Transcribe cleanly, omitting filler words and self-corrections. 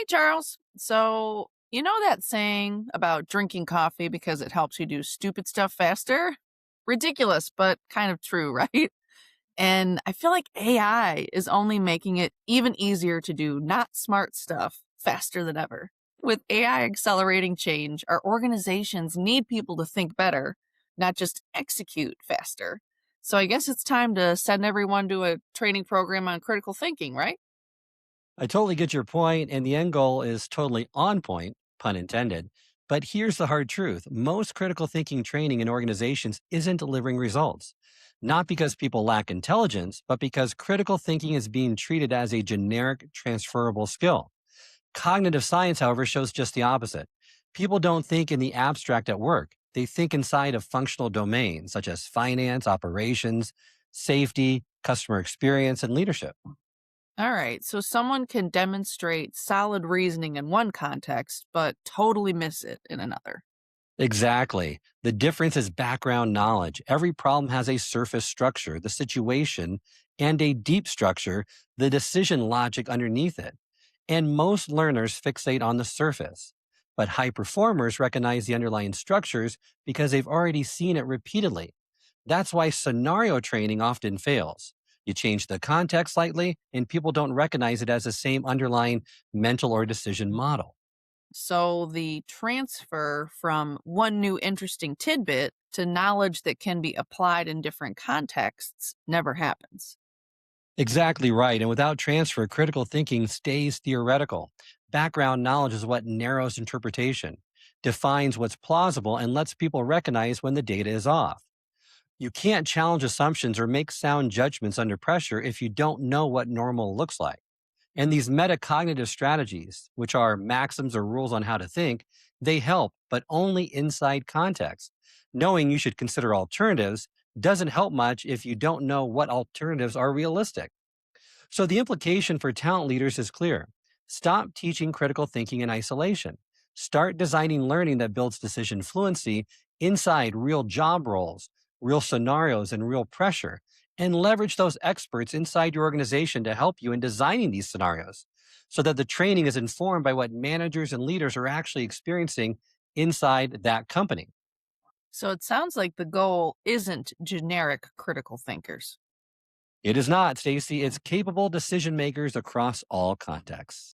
Hey, Charles. So, you know that saying about drinking coffee because it helps you do stupid stuff faster? Ridiculous, but kind of true, right? And I feel like AI is only making it even easier to do not smart stuff faster than ever. With AI accelerating change, our organizations need people to think better, not just execute faster. So I guess it's time to send everyone to a training program on critical thinking, right? I totally get your point, and the end goal is totally on point, pun intended. But here's the hard truth most critical thinking training in organizations isn't delivering results. Not because people lack intelligence, but because critical thinking is being treated as a generic transferable skill. Cognitive science, however, shows just the opposite. People don't think in the abstract at work, they think inside of functional domains such as finance, operations, safety, customer experience, and leadership. All right, so someone can demonstrate solid reasoning in one context, but totally miss it in another. Exactly. The difference is background knowledge. Every problem has a surface structure, the situation, and a deep structure, the decision logic underneath it. And most learners fixate on the surface. But high performers recognize the underlying structures because they've already seen it repeatedly. That's why scenario training often fails. You change the context slightly, and people don't recognize it as the same underlying mental or decision model. So the transfer from one new interesting tidbit to knowledge that can be applied in different contexts never happens. Exactly right. And without transfer, critical thinking stays theoretical. Background knowledge is what narrows interpretation, defines what's plausible, and lets people recognize when the data is off. You can't challenge assumptions or make sound judgments under pressure if you don't know what normal looks like. And these metacognitive strategies, which are maxims or rules on how to think, they help, but only inside context. Knowing you should consider alternatives doesn't help much if you don't know what alternatives are realistic. So the implication for talent leaders is clear. Stop teaching critical thinking in isolation. Start designing learning that builds decision fluency inside real job roles, real scenarios, and real pressure, and leverage those experts inside your organization to help you in designing these scenarios so that the training is informed by what managers and leaders are actually experiencing inside that company. So it sounds like the goal isn't generic critical thinkers. It is not, Stacy. It's capable decision makers across all contexts.